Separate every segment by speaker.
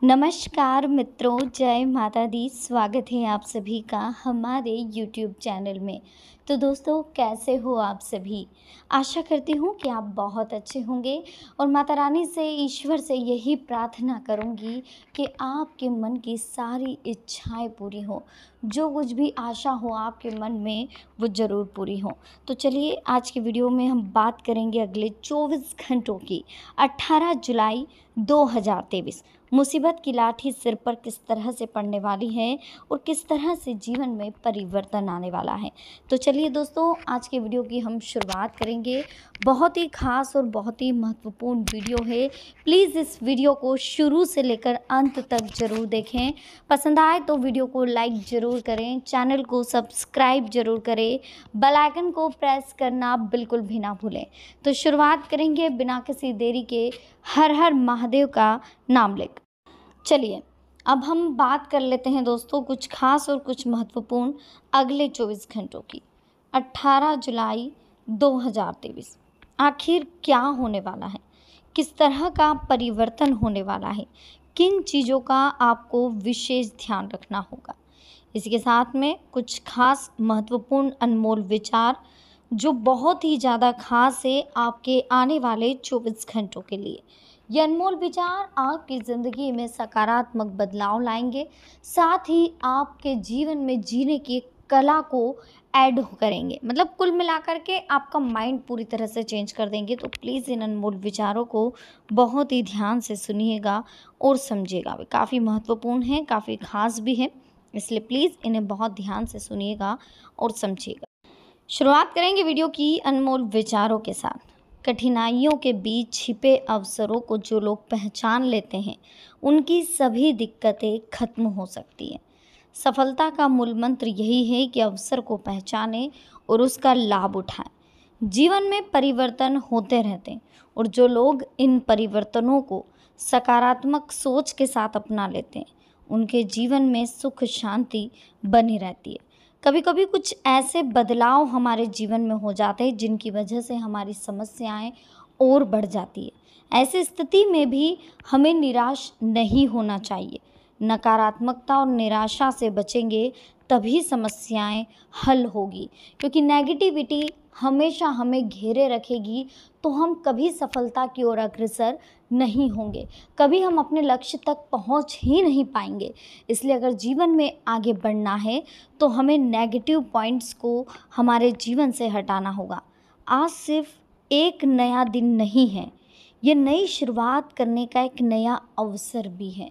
Speaker 1: नमस्कार मित्रों, जय माता दी। स्वागत है आप सभी का हमारे यूट्यूब चैनल में। तो दोस्तों, कैसे हो आप सभी? आशा करती हूँ कि आप बहुत अच्छे होंगे और माता रानी से, ईश्वर से यही प्रार्थना करूँगी कि आपके मन की सारी इच्छाएं पूरी हो, जो कुछ भी आशा हो आपके मन में वो ज़रूर पूरी हो। तो चलिए, आज की वीडियो में हम बात करेंगे अगले 24 घंटों की। 18 जुलाई 2023 मुसीबत की लाठी सिर पर किस तरह से पड़ने वाली है और किस तरह से जीवन में परिवर्तन आने वाला है। तो चलिए दोस्तों, आज के वीडियो की हम शुरुआत करेंगे। बहुत ही खास और बहुत ही महत्वपूर्ण वीडियो है। प्लीज़ इस वीडियो को शुरू से लेकर अंत तक ज़रूर देखें। पसंद आए तो वीडियो को लाइक ज़रूर करें, चैनल को सब्सक्राइब ज़रूर करें, बेल आइकन को प्रेस करना बिल्कुल भी ना भूलें। तो शुरुआत करेंगे बिना किसी देरी के हर हर महादेव का नाम लेकर। चलिए, अब हम बात कर लेते हैं दोस्तों कुछ खास और कुछ महत्वपूर्ण अगले 24 घंटों की। 18 जुलाई 2023 आखिर क्या होने वाला है, किस तरह का परिवर्तन होने वाला है, किन चीज़ों का आपको विशेष ध्यान रखना होगा। इसके साथ में कुछ खास महत्वपूर्ण अनमोल विचार जो बहुत ही ज़्यादा खास है आपके आने वाले 24 घंटों के लिए। ये अनमोल विचार आपकी ज़िंदगी में सकारात्मक बदलाव लाएंगे, साथ ही आपके जीवन में जीने की कला को ऐड करेंगे। मतलब कुल मिलाकर के आपका माइंड पूरी तरह से चेंज कर देंगे। तो प्लीज़ इन अनमोल विचारों को बहुत ही ध्यान से सुनिएगा और समझिएगा। वे काफ़ी महत्वपूर्ण हैं, काफ़ी खास भी हैं, इसलिए प्लीज़ इन्हें बहुत ध्यान से सुनिएगा और समझिएगा। शुरुआत करेंगे वीडियो की अनमोल विचारों के साथ। कठिनाइयों के बीच छिपे अवसरों को जो लोग पहचान लेते हैं, उनकी सभी दिक्कतें खत्म हो सकती हैं। सफलता का मूल मंत्र यही है कि अवसर को पहचानें और उसका लाभ उठाएं। जीवन में परिवर्तन होते रहते हैं और जो लोग इन परिवर्तनों को सकारात्मक सोच के साथ अपना लेते हैं, उनके जीवन में सुख शांति बनी रहती है। कभी कभी कुछ ऐसे बदलाव हमारे जीवन में हो जाते हैं जिनकी वजह से हमारी समस्याएं और बढ़ जाती है। ऐसी स्थिति में भी हमें निराश नहीं होना चाहिए। नकारात्मकता और निराशा से बचेंगे तभी समस्याएं हल होगी, क्योंकि नेगेटिविटी हमेशा हमें घेरे रखेगी तो हम कभी सफलता की ओर अग्रसर नहीं होंगे, कभी हम अपने लक्ष्य तक पहुंच ही नहीं पाएंगे। इसलिए अगर जीवन में आगे बढ़ना है तो हमें नेगेटिव पॉइंट्स को हमारे जीवन से हटाना होगा। आज सिर्फ एक नया दिन नहीं है, ये नई शुरुआत करने का एक नया अवसर भी है।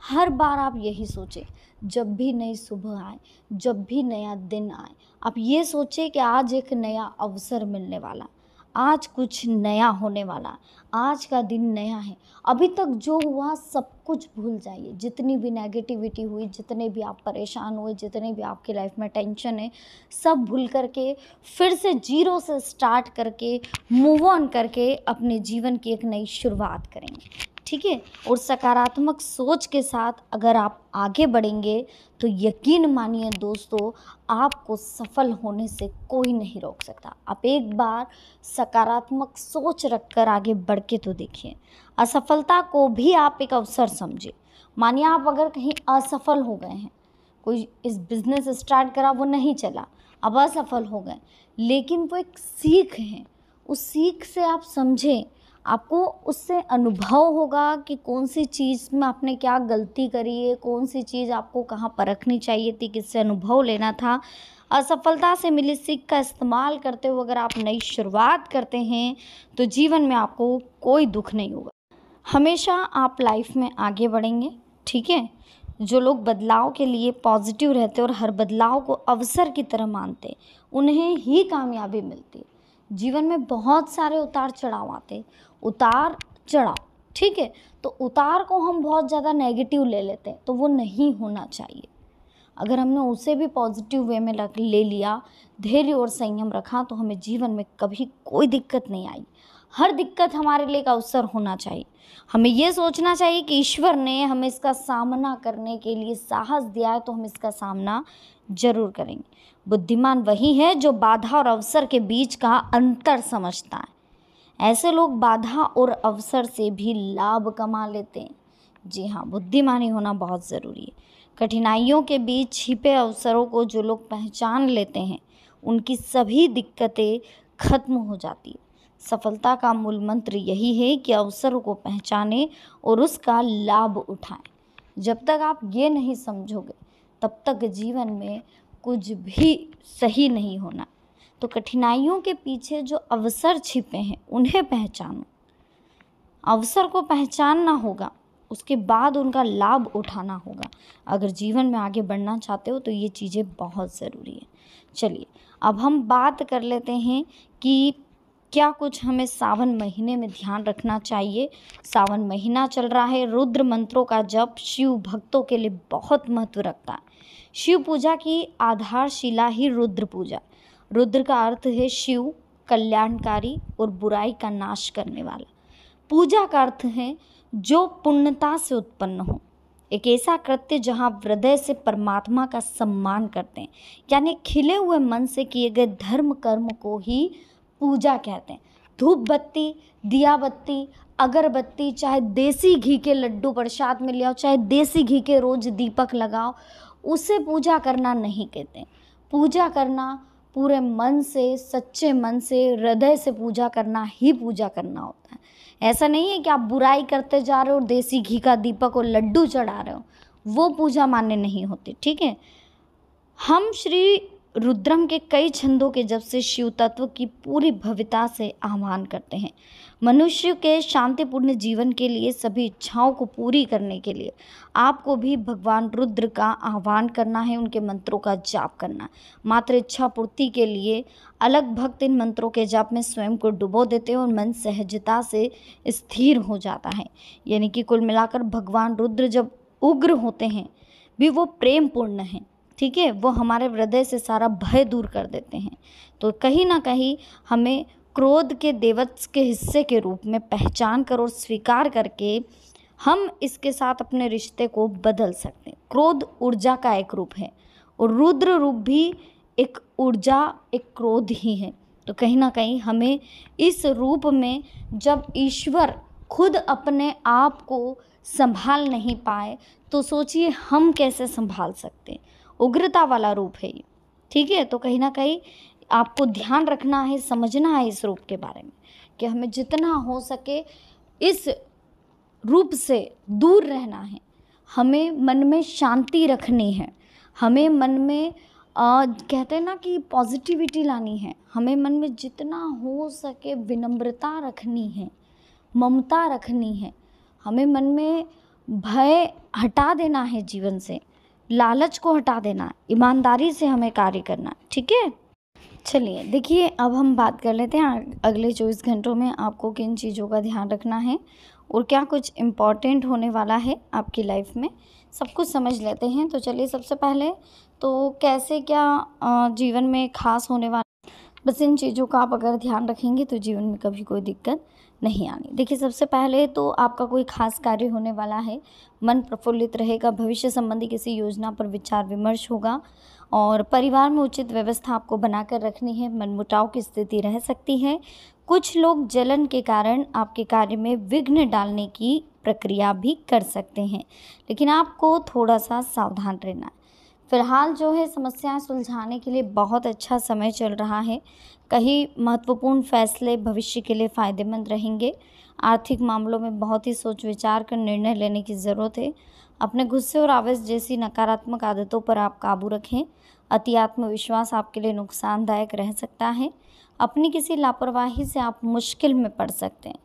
Speaker 1: हर बार आप यही सोचें, जब भी नई सुबह आए, जब भी नया दिन आए, आप ये सोचें कि आज एक नया अवसर मिलने वाला, आज कुछ नया होने वाला, आज का दिन नया है। अभी तक जो हुआ सब कुछ भूल जाइए। जितनी भी नेगेटिविटी हुई, जितने भी आप परेशान हुए, जितने भी आपकी लाइफ में टेंशन है, सब भूल करके फिर से जीरो से स्टार्ट करके मूव ऑन करके अपने जीवन की एक नई शुरुआत करेंगे। ठीक है, और सकारात्मक सोच के साथ अगर आप आगे बढ़ेंगे तो यकीन मानिए दोस्तों, आपको सफल होने से कोई नहीं रोक सकता। आप एक बार सकारात्मक सोच रखकर आगे बढ़ के तो देखिए। असफलता को भी आप एक अवसर समझिए। मानिए आप अगर कहीं असफल हो गए हैं, कोई इस बिज़नेस स्टार्ट करा वो नहीं चला, अब असफल हो गए, लेकिन वो एक सीख है। उस सीख से आप समझें, आपको उससे अनुभव होगा कि कौन सी चीज़ में आपने क्या गलती करी है, कौन सी चीज़ आपको कहाँ परखनी चाहिए थी, किससे अनुभव लेना था। असफलता से मिली सीख का इस्तेमाल करते हुए अगर आप नई शुरुआत करते हैं तो जीवन में आपको कोई दुख नहीं होगा। हमेशा आप लाइफ में आगे बढ़ेंगे। ठीक है, जो लोग बदलाव के लिए पॉजिटिव रहते और हर बदलाव को अवसर की तरह मानते, उन्हें ही कामयाबी मिलती है। जीवन में बहुत सारे उतार चढ़ाव आते, उतार चढ़ाव, ठीक है, तो उतार को हम बहुत ज़्यादा नेगेटिव ले लेते हैं, तो वो नहीं होना चाहिए। अगर हमने उसे भी पॉजिटिव वे में ले लिया, धैर्य और संयम रखा, तो हमें जीवन में कभी कोई दिक्कत नहीं आई। हर दिक्कत हमारे लिए एक अवसर होना चाहिए। हमें ये सोचना चाहिए कि ईश्वर ने हमें इसका सामना करने के लिए साहस दिया है, तो हम इसका सामना जरूर करेंगे। बुद्धिमान वही है जो बाधा और अवसर के बीच का अंतर समझता है। ऐसे लोग बाधा और अवसर से भी लाभ कमा लेते हैं। जी हाँ, बुद्धिमानी होना बहुत ज़रूरी है। कठिनाइयों के बीच छिपे अवसरों को जो लोग पहचान लेते हैं, उनकी सभी दिक्कतें खत्म हो जाती है। सफलता का मूल मंत्र यही है कि अवसरों को पहचानें और उसका लाभ उठाएं। जब तक आप ये नहीं समझोगे, तब तक जीवन में कुछ भी सही नहीं होना। तो कठिनाइयों के पीछे जो अवसर छिपे हैं, उन्हें पहचानो। अवसर को पहचानना होगा, उसके बाद उनका लाभ उठाना होगा। अगर जीवन में आगे बढ़ना चाहते हो तो ये चीज़ें बहुत ज़रूरी है। चलिए, अब हम बात कर लेते हैं कि क्या कुछ हमें सावन महीने में ध्यान रखना चाहिए। सावन महीना चल रहा है, रुद्र मंत्रों का जप शिव भक्तों के लिए बहुत महत्व रखता है। शिव पूजा की आधारशिला ही रुद्र पूजा। रुद्र का अर्थ है शिव, कल्याणकारी और बुराई का नाश करने वाला। पूजा का अर्थ है जो पुण्यता से उत्पन्न हो, एक ऐसा कृत्य जहाँ हृदय से परमात्मा का सम्मान करते हैं, यानी खिले हुए मन से किए गए धर्म कर्म को ही पूजा कहते हैं। धूप बत्ती, दिया बत्ती, अगरबत्ती, चाहे देसी घी के लड्डू प्रसाद में ले आओ, चाहे देसी घी के रोज दीपक लगाओ, उसे पूजा करना नहीं कहते। पूजा करना पूरे मन से, सच्चे मन से, हृदय से पूजा करना ही पूजा करना होता है। ऐसा नहीं है कि आप बुराई करते जा रहे हो और देसी घी का दीपक और लड्डू चढ़ा रहे हो, वो पूजा मान्य नहीं होती। ठीक है, हम श्री रुद्रम के कई छंदों के जब से शिव तत्व की पूरी भव्यता से आह्वान करते हैं। मनुष्य के शांतिपूर्ण जीवन के लिए, सभी इच्छाओं को पूरी करने के लिए आपको भी भगवान रुद्र का आह्वान करना है, उनके मंत्रों का जाप करना। मात्र इच्छा पूर्ति के लिए अलग भक्त इन मंत्रों के जाप में स्वयं को डुबो देते हैं और मन सहजता से स्थिर हो जाता है। यानी कि कुल मिलाकर भगवान रुद्र जब उग्र होते हैं भी वो प्रेम पूर्ण हैं। ठीक है, वो हमारे हृदय से सारा भय दूर कर देते हैं। तो कहीं ना कहीं हमें क्रोध के देवत्स के हिस्से के रूप में पहचान कर और स्वीकार करके हम इसके साथ अपने रिश्ते को बदल सकते हैं। क्रोध ऊर्जा का एक रूप है और रुद्र रूप भी एक ऊर्जा, एक क्रोध ही है। तो कहीं ना कहीं हमें इस रूप में जब ईश्वर खुद अपने आप को संभाल नहीं पाए तो सोचिए हम कैसे संभाल सकते हैं। उग्रता वाला रूप है ये। ठीक है, तो कहीं ना कहीं आपको ध्यान रखना है, समझना है इस रूप के बारे में कि हमें जितना हो सके इस रूप से दूर रहना है। हमें मन में शांति रखनी है, हमें मन में कहते हैं ना कि पॉजिटिविटी लानी है। हमें मन में जितना हो सके विनम्रता रखनी है, ममता रखनी है। हमें मन में भय हटा देना है, जीवन से लालच को हटा देना, ईमानदारी से हमें कार्य करना। ठीक है, चलिए देखिए, अब हम बात कर लेते हैं अगले 24 घंटों में आपको किन चीज़ों का ध्यान रखना है और क्या कुछ इम्पॉर्टेंट होने वाला है आपकी लाइफ में, सब कुछ समझ लेते हैं। तो चलिए, सबसे पहले तो कैसे क्या जीवन में खास होने वाला, बस इन चीज़ों का आप अगर ध्यान रखेंगे तो जीवन में कभी कोई दिक्कत नहीं आनी। देखिए, सबसे पहले तो आपका कोई खास कार्य होने वाला है, मन प्रफुल्लित रहेगा, भविष्य संबंधी किसी योजना पर विचार विमर्श होगा और परिवार में उचित व्यवस्था आपको बनाकर रखनी है। मनमुटाव की स्थिति रह सकती है। कुछ लोग जलन के कारण आपके कार्य में विघ्न डालने की प्रक्रिया भी कर सकते हैं, लेकिन आपको थोड़ा सा सावधान रहना है। फिलहाल जो है समस्याएं सुलझाने के लिए बहुत अच्छा समय चल रहा है। कई महत्वपूर्ण फैसले भविष्य के लिए फ़ायदेमंद रहेंगे। आर्थिक मामलों में बहुत ही सोच विचार कर निर्णय लेने की ज़रूरत है। अपने गुस्से और आवेश जैसी नकारात्मक आदतों पर आप काबू रखें। अति आत्मविश्वास आपके लिए नुकसानदायक रह सकता है। अपनी किसी लापरवाही से आप मुश्किल में पड़ सकते हैं।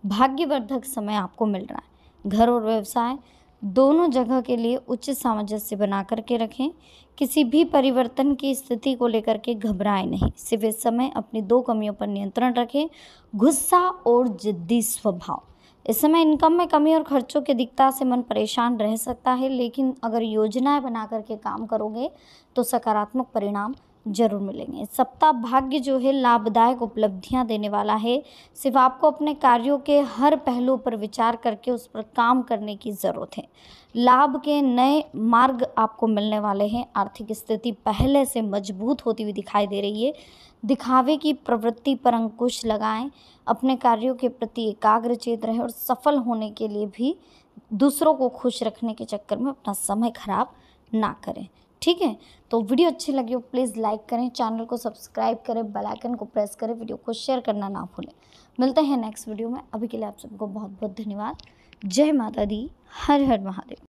Speaker 1: भाग्यवर्धक समय आपको मिल रहा है। घर और व्यवसाय दोनों जगह के लिए उचित सामंजस्य बना करके रखें। किसी भी परिवर्तन की स्थिति को लेकर के घबराएं नहीं। सिर्फ इस समय अपनी 2 कमियों पर नियंत्रण रखें, गुस्सा और जिद्दी स्वभाव। इस समय इनकम में कमी और खर्चों की दिक्कत से मन परेशान रह सकता है, लेकिन अगर योजनाएं बना करके काम करोगे तो सकारात्मक परिणाम जरूर मिलेंगे। सप्ताह भाग्य जो है लाभदायक उपलब्धियां देने वाला है। सिर्फ आपको अपने कार्यों के हर पहलू पर विचार करके उस पर काम करने की ज़रूरत है। लाभ के नए मार्ग आपको मिलने वाले हैं। आर्थिक स्थिति पहले से मजबूत होती हुई दिखाई दे रही है। दिखावे की प्रवृत्ति पर अंकुश लगाएं। अपने कार्यों के प्रति एकाग्रचित रहें और सफल होने के लिए भी दूसरों को खुश रखने के चक्कर में अपना समय ख़राब ना करें। ठीक है, तो वीडियो अच्छी लगी हो प्लीज़ लाइक करें, चैनल को सब्सक्राइब करें, बेल आइकन को प्रेस करें, वीडियो को शेयर करना ना भूलें। मिलते हैं नेक्स्ट वीडियो में, अभी के लिए आप सबको बहुत बहुत धन्यवाद। जय माता दी, हर हर महादेव।